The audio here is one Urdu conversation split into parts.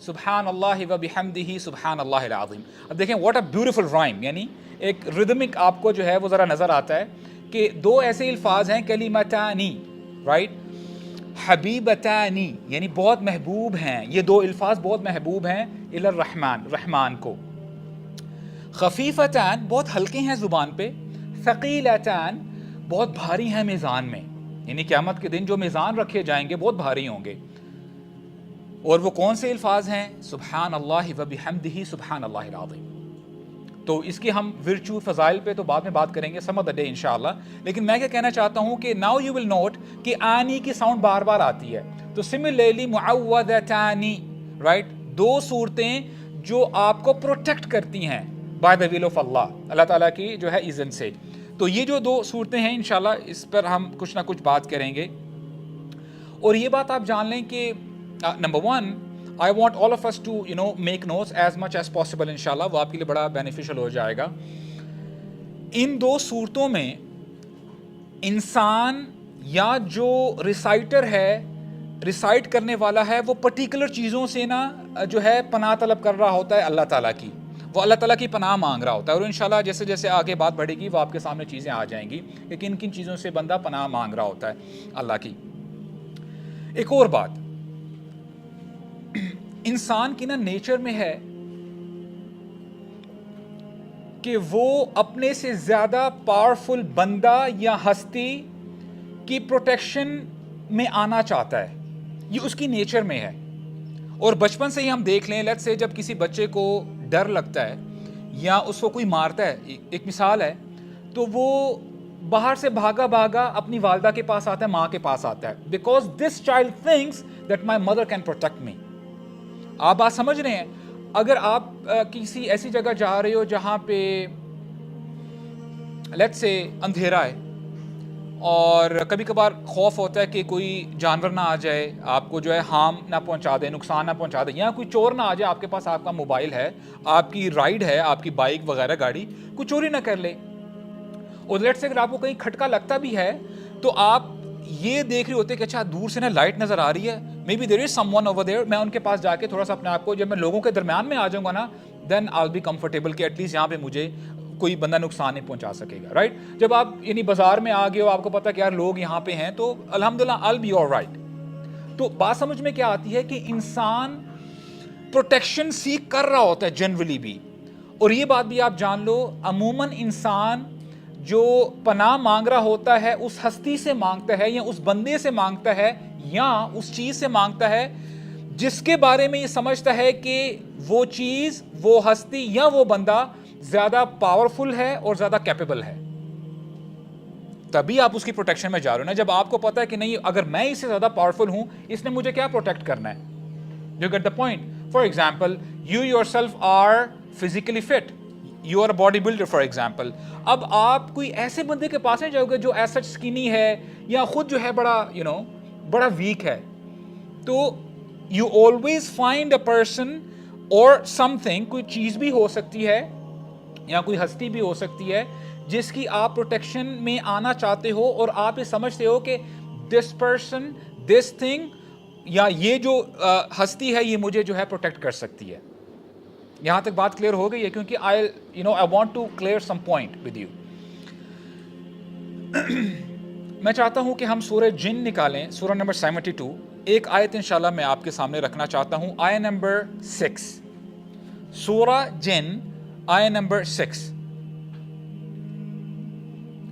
سبحان اللہ و بحمدہ سبحان اللہ العظیم. اب دیکھیں واٹ اے بیوٹیفل رائم, یعنی ایک ردمک آپ کو جو ہے وہ ذرا نظر آتا ہے کہ دو ایسے الفاظ ہیں کلمتانی, رائٹ, حبیبتانی یعنی بہت محبوب ہیں, یہ دو الفاظ بہت محبوب ہیں الی الرحمن, رحمان کو. خفیفتان بہت ہلکے ہیں زبان پہ, ثقیلتان بہت بھاری ہیں میزان میں, یعنی قیامت کے دن جو میزان رکھے جائیں گے بہت بھاری ہوں گے. اور وہ کون سے الفاظ ہیں؟ سبحان اللہ و بحمدہ سبحان اللہ العظیم. تو اس کی ہم ورچو فضائل پہ تو بعد میں بات کریں گے سم آف دا ڈے انشاءاللہ, لیکن میں کیا کہنا چاہتا ہوں کہ ناؤ یو ول نوٹ کہ آنی کی ساؤنڈ بار بار آتی ہے. تو سملرلی معوذتانی, رائٹ, دو صورتیں جو آپ کو پروٹیکٹ کرتی ہیں بائی دا ول آف اللہ, اللہ تعالیٰ کی جو ہے اذن سے. تو یہ جو دو صورتیں ہیں انشاءاللہ اس پر ہم کچھ نہ کچھ بات کریں گے. اور یہ بات آپ جان لیں کہ number one, I want all of us to make notes as much as possible انشاءاللہ, وہ آپ کے لیے بڑا بینیفیشل ہو جائے گا. ان دو صورتوں میں انسان یا جو ریسائٹر ہے, ریسائٹ کرنے والا ہے, وہ پرٹیکولر چیزوں سے نا جو ہے پناہ طلب کر رہا ہوتا ہے اللہ تعالیٰ کی, وہ اللہ تعالیٰ کی پناہ مانگ رہا ہوتا ہے. اور انشاءاللہ جیسے جیسے آگے بات بڑھے گی وہ آپ کے سامنے چیزیں آ جائیں گی کہ کن کن چیزوں سے بندہ پناہ مانگ رہا ہوتا ہے اللہ کی. ایک اور بات, انسان کی نا نیچر میں ہے کہ وہ اپنے سے زیادہ پاورفل بندہ یا ہستی کی پروٹیکشن میں آنا چاہتا ہے, یہ اس کی نیچر میں ہے. اور بچپن سے ہی ہم دیکھ لیں, لیٹس سے جب کسی بچے کو ڈر لگتا ہے یا اس کو کوئی مارتا ہے, ایک مثال ہے, تو وہ باہر سے بھاگا بھاگا اپنی والدہ کے پاس آتا ہے, ماں کے پاس آتا ہے, because this child thinks that my mother can protect me. آپ بات سمجھ رہے ہیں؟ اگر آپ کسی ایسی جگہ جا رہے ہو جہاں پہ لیٹس سے اندھیرا ہے اور کبھی کبھار خوف ہوتا ہے کہ کوئی جانور نہ آ جائے, آپ کو جو ہے ہارم نہ پہنچا دے, نقصان نہ پہنچا دے, یا کوئی چور نہ آ جائے آپ کے پاس, آپ کا موبائل ہے, آپ کی رائڈ ہے, آپ کی بائک وغیرہ گاڑی, کوئی چوری نہ کر لے. اور لیٹس سے اگر آپ کو کہیں کھٹکا لگتا بھی ہے تو آپ یہ دیکھ رہے ہوتے کہ اچھا دور سے نا لائٹ نظر آ رہی ہے, maybe there is someone over there, میں ان کے پاس جا کے تھوڑا سا اپنے آپ کو, جب میں لوگوں کے درمیان میں آ جاؤں گا نا, دین آئی ول بی کمفرٹیبل کہ ایٹ لیسٹ یہاں پہ مجھے کوئی بندہ نقصان نہیں پہنچا سکے گا, رائٹ. جب آپ یعنی بازار میں آ گئے ہو, آپ کو پتا کہ یار لوگ یہاں پہ ہیں, تو الحمدللہ آئی ول بی آل رائٹ. تو بات سمجھ میں کیا آتی ہے کہ انسان پروٹیکشن سیکھ کر رہا ہوتا ہے جنرلی بھی. اور یہ بات بھی آپ جان لو, عموماً انسان جو پناہ مانگ رہا ہوتا ہے اس ہستی سے مانگتا ہے, یا اس بندے سے مانگتا ہے, یا اس چیز سے مانگتا ہے جس کے بارے میں یہ سمجھتا ہے کہ وہ چیز, وہ ہستی یا وہ بندہ زیادہ پاورفل ہے اور زیادہ کیپیبل ہے. تبھی آپ اس کی پروٹیکشن میں جا رہے ہو نا. جب آپ کو پتا ہے کہ نہیں, اگر میں اس سے زیادہ پاورفل ہوں, اس نے مجھے کیا پروٹیکٹ کرنا ہے. You get the point? For example, you yourself are physically fit. You are a body builder, for example. اب آپ کوئی ایسے بندے کے پاس نہیں جاؤ گے جو ایسا سکنی ہے یا خود جو ہے بڑا بڑا ویک ہے. تو you always find a person or something, کوئی چیز بھی ہو سکتی ہے یا کوئی ہستی بھی ہو سکتی ہے جس کی آپ پروٹیکشن میں آنا چاہتے ہو, اور آپ یہ سمجھتے ہو کہ this person, this thing, یا یہ جو ہستی ہے یہ مجھے جو ہے پروٹیکٹ کر سکتی ہے. یہاں تک بات کلیئر ہو گئی ہے, کیونکہ I want to clear some point with you. میں چاہتا ہوں کہ ہم سورہ جن نکالیں, سورہ نمبر 72. ایک آیت انشاءاللہ میں آپ کے سامنے رکھنا چاہتا ہوں, آیت نمبر 6, سورہ جن آیت نمبر 6,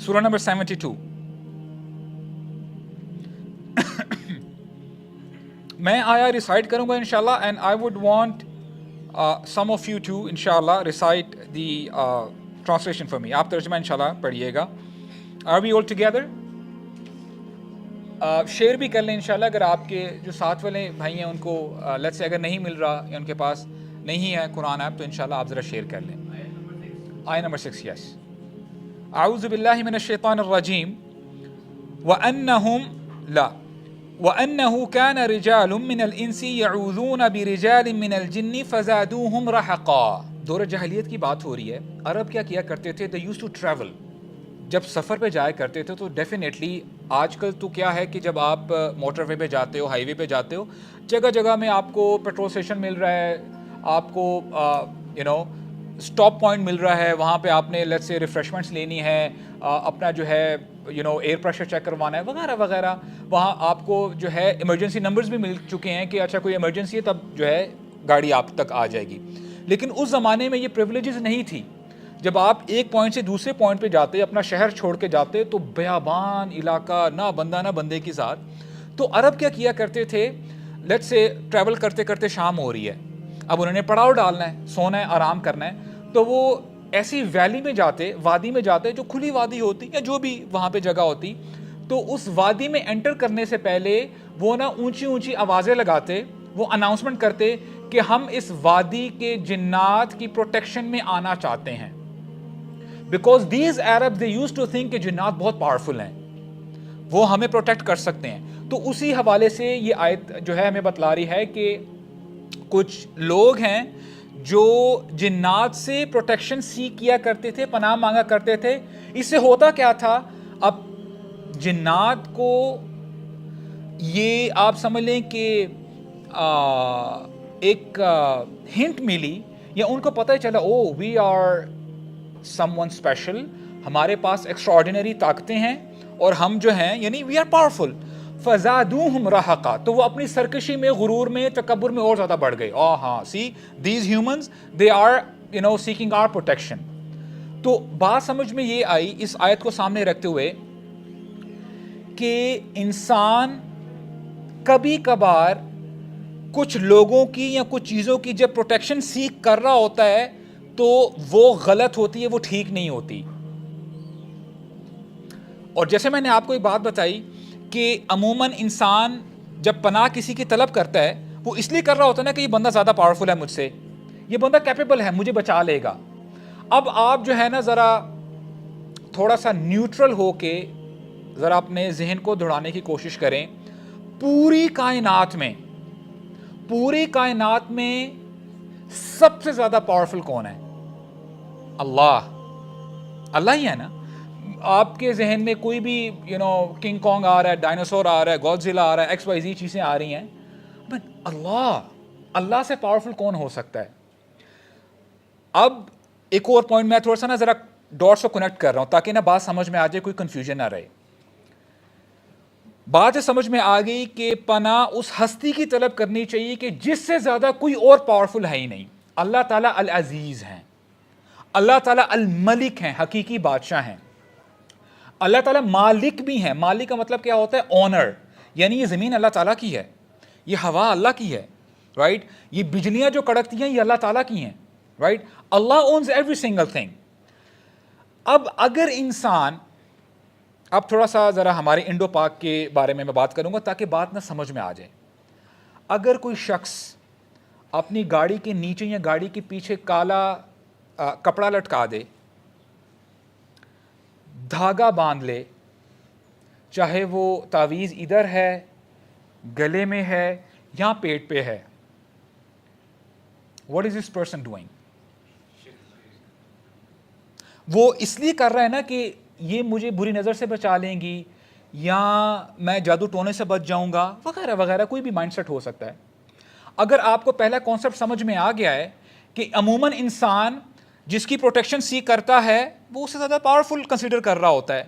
سورہ نمبر 72. میں آیا ریسائٹ کروں گا انشاءاللہ, and I would want some of you to انشاءاللہ recite the translation for me. آپ ترجمہ انشاءاللہ پڑھیے گا. Are we all together? Share بھی کر لیں انشاءاللہ, اگر آپ کے جو ساتھ والے بھائی ہیں ان کو let's say اگر نہیں مل رہا یا ان کے پاس نہیں ہے قرآن ایپ, تو انشاءاللہ آپ ذرا شیئر کر لیں. آیت نمبر 6, yes. اعوذ باللہ من الشیطان الرجیم. وَأَنَّهُمْ لَا وَأَنَّهُ كَانَ رِجَالٌ مِّنَ الْإِنسِ يَعُوذُونَ بِرِجَالٍ مِّنَ الْجِنِّ فَزَادُوهُمْ رَهَقًا. دور جاہلیت کی بات ہو رہی ہے. عرب کیا کیا کرتے تھے, they used to travel. جب سفر پہ جایا کرتے تھے تو ڈیفینیٹلی آج کل تو کیا ہے کہ جب آپ موٹر وے پہ جاتے ہو، ہائی وے پہ جاتے ہو، جگہ جگہ میں آپ کو پیٹرول اسٹیشن مل رہا ہے، آپ کو اسٹاپ پوائنٹ مل رہا ہے، وہاں پہ آپ نے لیٹس سے ریفریشمنٹس لینی ہے، اپنا جو ہے ایئر پریشر چیک کروانا ہے وغیرہ وغیرہ. وہاں آپ کو جو ہے ایمرجنسی نمبرز بھی مل چکے ہیں کہ اچھا کوئی ایمرجنسی ہے تب جو ہے گاڑی آپ تک آ جائے گی. لیکن اس زمانے میں یہ پریولیجز نہیں تھی. جب آپ ایک پوائنٹ سے دوسرے پوائنٹ پہ جاتے، اپنا شہر چھوڑ کے جاتے، تو بیابان علاقہ، نہ بندہ نہ بندے کی ذات. تو عرب کیا کیا کرتے تھے، لیٹ سے ٹریول کرتے کرتے شام ہو رہی ہے، اب انہوں نے پڑاؤ ڈالنا ہے، سونا ہے، آرام کرنا ہے، تو وہ ایسی ویلی میں جاتے، وادی میں جاتے، جو کھلی وادی ہوتی یا جو بھی وہاں پہ جگہ ہوتی. تو اس وادی میں انٹر کرنے سے پہلے وہ نا اونچی اونچی آوازیں لگاتے، وہ اناؤنسمنٹ کرتے کہ ہم اس وادی کے جنات کی پروٹیکشن میں آنا چاہتے ہیں. Because these Arab they use to think کہ جنات بہت پاورفل ہیں، وہ ہمیں پروٹیکٹ کر سکتے ہیں. تو اسی حوالے سے یہ آیت جو ہے ہمیں بتلا رہی ہے کہ کچھ لوگ ہیں جو جنات سے پروٹیکشن سیک کیا کرتے تھے، پناہ مانگا کرتے تھے. اس سے ہوتا کیا تھا، اب جنات کو یہ آپ سمجھ لیں کہ ایک ہنٹ ملی، یا ان کو پتہ چلا، oh we are someone special, ہمارے پاس ایکسٹراڈینری طاقتیں ہیں اور ہم جو ہیں یعنی وی آر پاورفل. فزادوہم رہقا، تو وہ اپنی سرکشی میں، غرور میں، تکبر میں اور زیادہ بڑھ گئے. ہاں see these humans they are seeking our protection. تو بات سمجھ میں یہ آئی اس آیت کو سامنے رکھتے ہوئے کہ انسان کبھی کبھار کچھ لوگوں کی یا کچھ چیزوں کی جب پروٹیکشن سیک کر رہا ہوتا ہے تو وہ غلط ہوتی ہے، وہ ٹھیک نہیں ہوتی. اور جیسے میں نے آپ کو ایک بات بتائی کہ عموماً انسان جب پناہ کسی کی طلب کرتا ہے، وہ اس لیے کر رہا ہوتا ہے نا کہ یہ بندہ زیادہ پاورفل ہے مجھ سے، یہ بندہ کیپیبل ہے، مجھے بچا لے گا. اب آپ جو ہے نا ذرا تھوڑا سا نیوٹرل ہو کے ذرا اپنے ذہن کو دوڑانے کی کوشش کریں. پوری کائنات میں سب سے زیادہ پاورفل کون ہے؟ اللہ ہی ہے نا. آپ کے ذہن میں کوئی بھی کنگ کانگ آ رہا ہے، ڈائناسور آ رہا ہے، گوڈزیلا آ رہا ہے، ایکس وائی زی چیزیں آ رہی ہیں، بٹ اللہ سے پاورفل کون ہو سکتا ہے؟ اب ایک اور پوائنٹ میں تھوڑا سا نا ذرا ڈاٹس کو کنیکٹ کر رہا ہوں تاکہ نا بات سمجھ میں آ جائے، کوئی کنفیوژن نہ رہے. بات یہ سمجھ میں آ گئی کہ پناہ اس ہستی کی طلب کرنی چاہیے کہ جس سے زیادہ کوئی اور پاورفل ہے ہی نہیں. اللہ تعالیٰ العزیز ہیں، اللہ تعالیٰ الملک ہیں، حقیقی بادشاہ ہیں. اللہ تعالیٰ مالک بھی ہیں. مالک کا مطلب کیا ہوتا ہے؟ اونر. یعنی یہ زمین اللہ تعالیٰ کی ہے، یہ ہوا اللہ کی ہے، رائٹ. یہ بجلیاں جو کڑکتی ہیں یہ اللہ تعالیٰ کی ہیں، رائٹ. اللہ اونز ایوری سنگل تھنگ. اب اگر انسان، اب تھوڑا سا ذرا ہمارے انڈو پاک کے بارے میں بات کروں گا تاکہ بات نہ سمجھ میں آ جائے. اگر کوئی شخص اپنی گاڑی کے نیچے یا گاڑی کے پیچھے کالا کپڑا لٹکا دے، دھاگا باندھ لے، چاہے وہ تعویذ ادھر ہے، گلے میں ہے یا پیٹ پہ ہے، what is this person doing؟ وہ اس لیے کر رہا ہے نا کہ یہ مجھے بری نظر سے بچا لیں گی، یا میں جادو ٹونے سے بچ جاؤں گا، وغیرہ وغیرہ. کوئی بھی مائنڈ سیٹ ہو سکتا ہے. اگر آپ کو پہلا کانسیپٹ سمجھ میں آ گیا ہے کہ عموماً انسان جس کی پروٹیکشن سیک کرتا ہے وہ اس سے زیادہ پاورفل کنسیڈر کر رہا ہوتا ہے.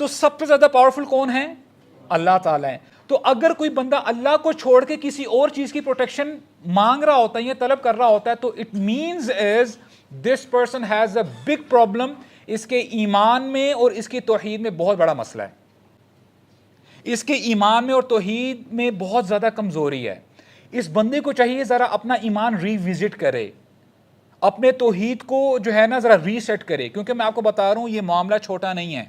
تو سب سے زیادہ پاورفل کون ہے؟ اللہ تعالیٰ ہیں. تو اگر کوئی بندہ اللہ کو چھوڑ کے کسی اور چیز کی پروٹیکشن مانگ رہا ہوتا ہے یا طلب کر رہا ہوتا ہے تو it means is this person has a big problem. اس کے ایمان میں اور اس کی توحید میں بہت بڑا مسئلہ ہے. اس کے ایمان میں اور توحید میں بہت زیادہ کمزوری ہے. اس بندے کو چاہیے ذرا اپنا ایمان ری وزٹ کرے، اپنے توحید کو جو ہے نا ذرا ری سیٹ کرے. کیونکہ میں آپ کو بتا رہا ہوں یہ معاملہ چھوٹا نہیں ہے.